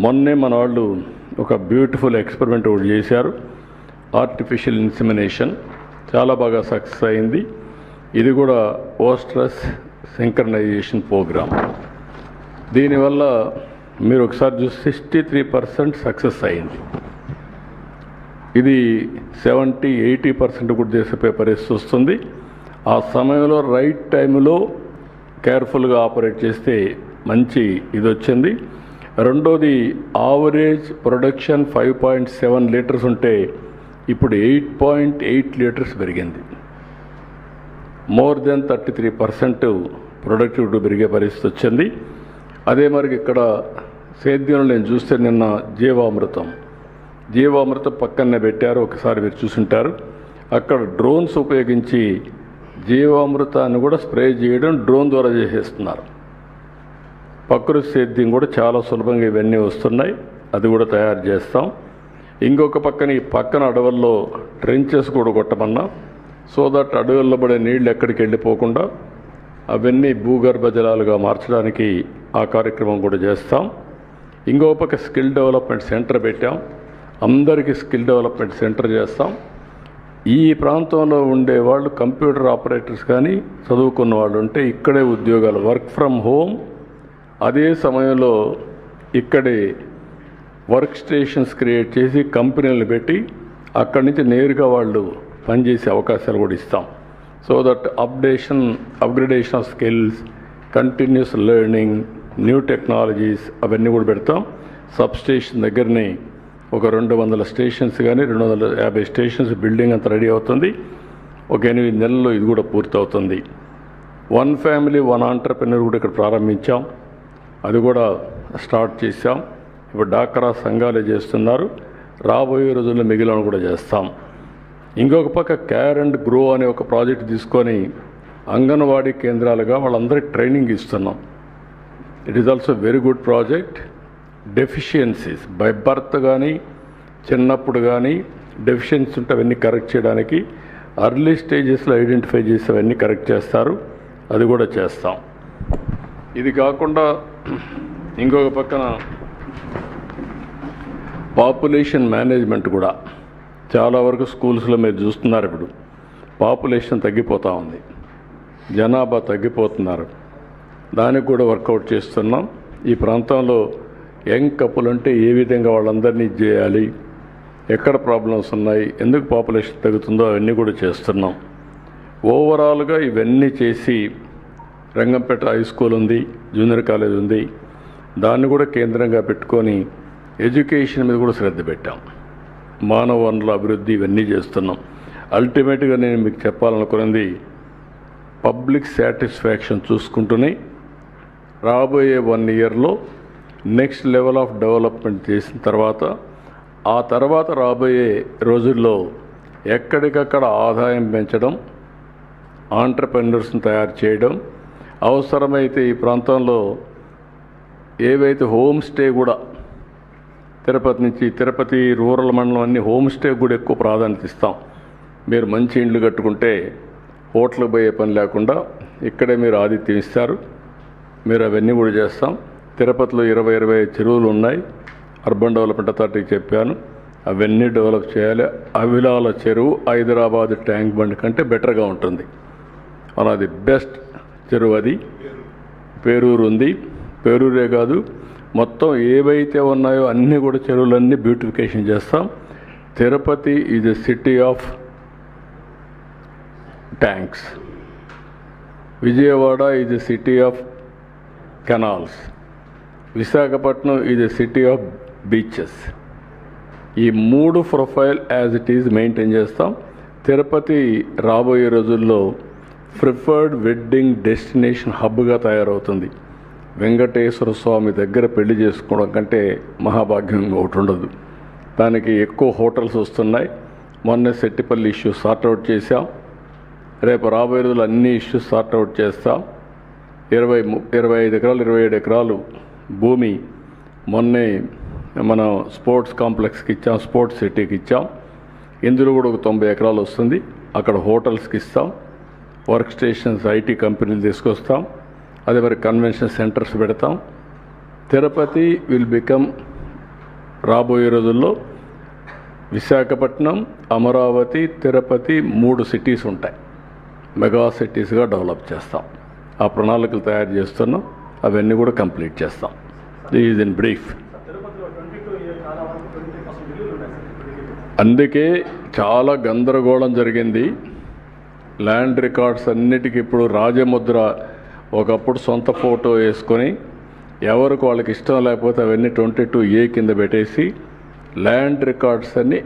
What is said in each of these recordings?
మొన్నే మన వాళ్ళు ఒక బ్యూటిఫుల్ ఎక్స్పెరిమెంట్ ఒకటి చేశారు. ఆర్టిఫిషియల్ ఇన్సెమినేషన్ చాలా బాగా సక్సెస్ అయింది. ఇది కూడా ఓస్ట్రస్ సింక్రనైజేషన్ ప్రోగ్రామ్. దీనివల్ల మీరు ఒకసారి చూసి 63% సక్సెస్ అయింది. ఇది 70-80% కూడా చేసే పరిస్థితి వస్తుంది. ఆ సమయంలో రైట్ టైంలో కేర్ఫుల్గా ఆపరేట్ చేస్తే మంచి ఇది వచ్చింది. రెండోది, యావరేజ్ ప్రొడక్షన్ 5.7 లీటర్స్ ఉంటే ఇప్పుడు 8.8 లీటర్స్ పెరిగింది. మోర్ దెన్ 33% ప్రొడక్టివిటీ పెరిగే పరిస్థితి వచ్చింది. అదే మరి ఇక్కడ సేద్యంలో నేను చూస్తే నిన్న జీవామృతం పక్కనే పెట్టారు, ఒకసారి మీరు చూసుంటారు. అక్కడ డ్రోన్స్ ఉపయోగించి జీవామృతాన్ని కూడా స్ప్రే చేయడం డ్రోన్ ద్వారా చేసేస్తున్నారు. ప్రకృతి సేద్యం కూడా చాలా సులభంగా ఇవన్నీ వస్తున్నాయి, అది కూడా తయారు చేస్తాం. ఇంకొక పక్కన ఈ పక్కన అడవుల్లో ట్రెంచెస్ కూడా కొట్టమన్నా, సో దట్ అడవుల్లో పడే నీళ్ళు ఎక్కడికి వెళ్ళిపోకుండా అవన్నీ భూగర్భ జలాలుగా మార్చడానికి ఆ కార్యక్రమం కూడా చేస్తాం. ఇంకో పక్క స్కిల్ డెవలప్మెంట్ సెంటర్ పెట్టాం, అందరికీ స్కిల్ డెవలప్మెంట్ సెంటర్ చేస్తాం. ఈ ప్రాంతంలో ఉండే వాళ్ళు కంప్యూటర్ ఆపరేటర్స్ కానీ చదువుకున్న వాళ్ళు ఉంటే ఇక్కడే ఉద్యోగాలు, వర్క్ ఫ్రమ్ హోమ్. అదే సమయంలో ఇక్కడే వర్క్ స్టేషన్స్ క్రియేట్ చేసి కంపెనీలను పెట్టి అక్కడి నుంచి నేరుగా వాళ్ళు పనిచేసే అవకాశాలు కూడా ఇస్తాం. So that upgradation of skills, continuous learning, new technologies అవన్నీ కూడా పెడతాం. సబ్ స్టేషన్ దగ్గరనే ఒక 200 స్టేషన్స్ కానీ 250 స్టేషన్స్ బిల్డింగ్ అంతా రెడీ అవుతుంది. ఒక 8 నెలల్లో ఇది కూడా పూర్తవుతుంది. 1 ఫ్యామిలీ 1 ఆంటర్ప్రెన్యూర్ కూడా ఇక్కడ ప్రారంభించాం, అది కూడా స్టార్ట్ చేశాం. ఇప్పుడు డాక్రా సంఘాలే చేస్తున్నారు, రాబోయే రోజుల్లో మిగిలిన కూడా చేస్తాం. ఇంకొక పక్క కేర్ అండ్ గ్రో అనే ఒక ప్రాజెక్ట్ తీసుకొని అంగన్వాడీ కేంద్రాలుగా వాళ్ళందరికీ ట్రైనింగ్ ఇస్తున్నాం. It is also very good project. Deficiencies by birth కానీ చిన్నప్పుడు కానీ డెఫిషియన్సీ ఉంటే అవన్నీ కరెక్ట్ చేయడానికి అర్లీ స్టేజెస్లో ఐడెంటిఫై చేసి అవన్నీ కరెక్ట్ చేస్తారు, అది కూడా చేస్తాం. ఇది కాకుండా ఇంకొక పక్కన పాపులేషన్ మేనేజ్మెంట్ కూడా చాలా వరకు స్కూల్స్లో మీరు చూస్తున్నారు. ఇప్పుడు పాపులేషన్ తగ్గిపోతూ ఉంది, జనాభా తగ్గిపోతున్నారు, దానికి కూడా వర్కౌట్ చేస్తున్నాం. ఈ ప్రాంతంలో యంగ్ కపుల్ అంటే ఏ విధంగా వాళ్ళందరినీ చేయాలి, ఎక్కడ ప్రాబ్లమ్స్ ఉన్నాయి, ఎందుకు పాపులేషన్ తగ్గుతుందో అవన్నీ కూడా చేస్తున్నాం. ఓవరాల్గా ఇవన్నీ చేసి రంగంపేట హై స్కూల్ ఉంది, జూనియర్ కాలేజ్ ఉంది, దాన్ని కూడా కేంద్రంగా పెట్టుకొని ఎడ్యుకేషన్ మీద కూడా శ్రద్ధ పెట్టాం. మానవ వనరుల అభివృద్ధి ఇవన్నీ చేస్తున్నాం. అల్టిమేట్గా నేను మీకు చెప్పాలనుకున్నది, పబ్లిక్ సాటిస్ఫాక్షన్ చూసుకుంటూనే రాబోయే 1 ఇయర్లో నెక్స్ట్ లెవెల్ ఆఫ్ డెవలప్మెంట్ చేసిన తర్వాత ఆ తర్వాత రాబోయే రోజుల్లో ఎక్కడికక్కడ ఆదాయం పెంచడం, ఆంటర్ప్రెన్యూర్స్ని తయారు చేయడం, అవసరమైతే ఈ ప్రాంతంలో ఏవైతే హోమ్ స్టే కూడా తిరుపతి రూరల్ మండలం అన్ని హోమ్ స్టే కూడా ఎక్కువ ప్రాధాన్యత ఇస్తాం. మీరు మంచి ఇండ్లు కట్టుకుంటే హోటల్కి పోయే పని లేకుండా ఇక్కడే మీరు ఆతిథ్యం ఇస్తారు, మీరు అవన్నీ కూడా చేస్తాం. తిరుపతిలో 20-25 చెరువులు ఉన్నాయి, అర్బన్ డెవలప్మెంట్ అథారిటీకి చెప్పాను, అవన్నీ డెవలప్ చేయాలి. అవిలాల చెరువు హైదరాబాద్ ట్యాంక్ బండ్ కంటే బెటర్గా ఉంటుంది, అది బెస్ట్ చెరువు. అది పేరూరు ఉంది, పేరూరే కాదు మొత్తం ఏవైతే ఉన్నాయో అన్నీ కూడా చెరువులన్నీ బ్యూటిఫికేషన్ చేస్తాం. Tirupati is a city of tanks, Vijayawada is a city of canals, Visakhapatnam is a city of beaches. ఈ 3 profile as it is maintain చేస్తాం. తిరుపతి రాబోయే రోజుల్లో ప్రిఫర్డ్ వెడ్డింగ్ డెస్టినేషన్ హబ్గా తయారవుతుంది. వెంకటేశ్వర స్వామి దగ్గర పెళ్లి చేసుకోవడం కంటే మహాభాగ్యం ఒకటి ఉండదు. దానికి ఎక్కువ హోటల్స్ వస్తున్నాయి. మొన్న సెట్టిపల్లి ఇష్యూ సార్ట్అవుట్ చేశాం, రేపు రాబోయే రోజులు అన్ని ఇష్యూస్ సార్ట్అవుట్ చేస్తాం. 25 ఎకరాలు 27 ఎకరాలు భూమి మొన్నే మనం స్పోర్ట్స్ కాంప్లెక్స్కి ఇచ్చాం, స్పోర్ట్స్ సిటీకి ఇచ్చాం. ఇందులో కూడా ఒక 90 ఎకరాలు వస్తుంది, అక్కడ హోటల్స్కి ఇస్తాం, వర్క్ స్టేషన్స్ ఐటీ కంపెనీలు తీసుకొస్తాం, అదే మరి కన్వెన్షన్ సెంటర్స్ పెడతాం. తిరుపతి విల్ బికమ్ రాబోయే రోజుల్లో విశాఖపట్నం, అమరావతి, తిరుపతి 3 సిటీస్ ఉంటాయి. మెగా సిటీస్గా డెవలప్ చేస్తాం. ఆ ప్రణాళికలు తయారు చేస్తున్నాం. అవన్నీ కూడా కంప్లీట్ చేస్తాం. This is in brief. అందుకే చాలా గందరగోళం జరిగింది. ల్యాండ్ రికార్డ్స్ అన్నిటికీ ఇప్పుడు రాజముద్ర ఒకప్పుడు సొంత ఫోటో వేసుకొని ఎవరికి వాళ్ళకి ఇష్టం లేకపోతే అవన్నీ 22A కింద పెట్టేసి ల్యాండ్ రికార్డ్స్ అన్ని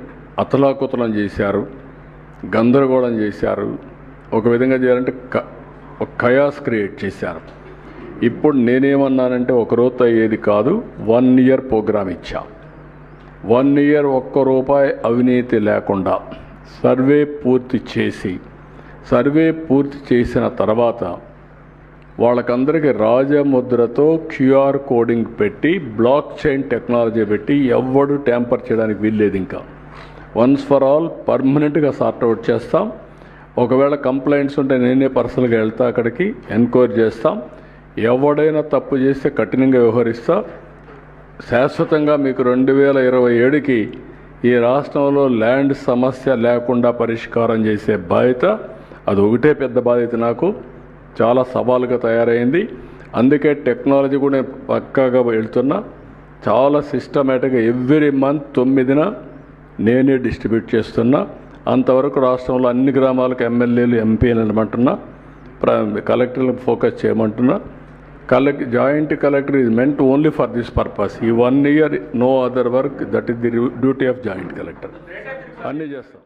అతలాకుతలం చేశారు, గందరగోళం చేశారు. ఒక విధంగా చేయాలంటే ఒక కయాస్ క్రియేట్ చేశారు. ఇప్పుడు నేనేమన్నానంటే ఒక రోజు అయ్యేది కాదు, 1 year ప్రోగ్రామ్ ఇచ్చా. 1 year ₹1 అవినీతి లేకుండా సర్వే పూర్తి చేసిన తర్వాత వాళ్ళకందరికీ రాజముద్రతో QR కోడింగ్ పెట్టి బ్లాక్ చైన్ టెక్నాలజీ పెట్టి ఎవడు ట్యాంపర్ చేయడానికి వీల్లేదు. ఇంకా వన్స్ ఫర్ ఆల్ పర్మనెంట్గా సార్ట్అవుట్ చేస్తాం. ఒకవేళ కంప్లైంట్స్ ఉంటే నేనే పర్సనల్గా వెళ్తా, అక్కడికి ఎంక్వైరీ చేస్తాం. ఎవడైనా తప్పు చేస్తే కఠినంగా వ్యవహరిస్తా. శాశ్వతంగా మీకు 2027కి ఈ రాష్ట్రంలో ల్యాండ్ సమస్య లేకుండా పరిష్కారం చేసే బాధ్యత, అది ఒకటే పెద్ద బాధ్యత నాకు. చాలా సవాలుగా తయారైంది. అందుకే టెక్నాలజీ కూడా పక్కాగా వెళ్తున్నా. చాలా సిస్టమేటిక్గా ఎవ్రీ మంత్ 9న నేనే డిస్ట్రిబ్యూట్ చేస్తున్నా. అంతవరకు రాష్ట్రంలో అన్ని గ్రామాలకు ఎమ్మెల్యేలు, ఎంపీలు అనమంటున్నా, కలెక్టర్లకు ఫోకస్ చేయమంటున్నా. Joint collector is meant only for this purpose. ఈ 1 year no other work, that is the duty of joint collector. అన్నీ చేస్తాం.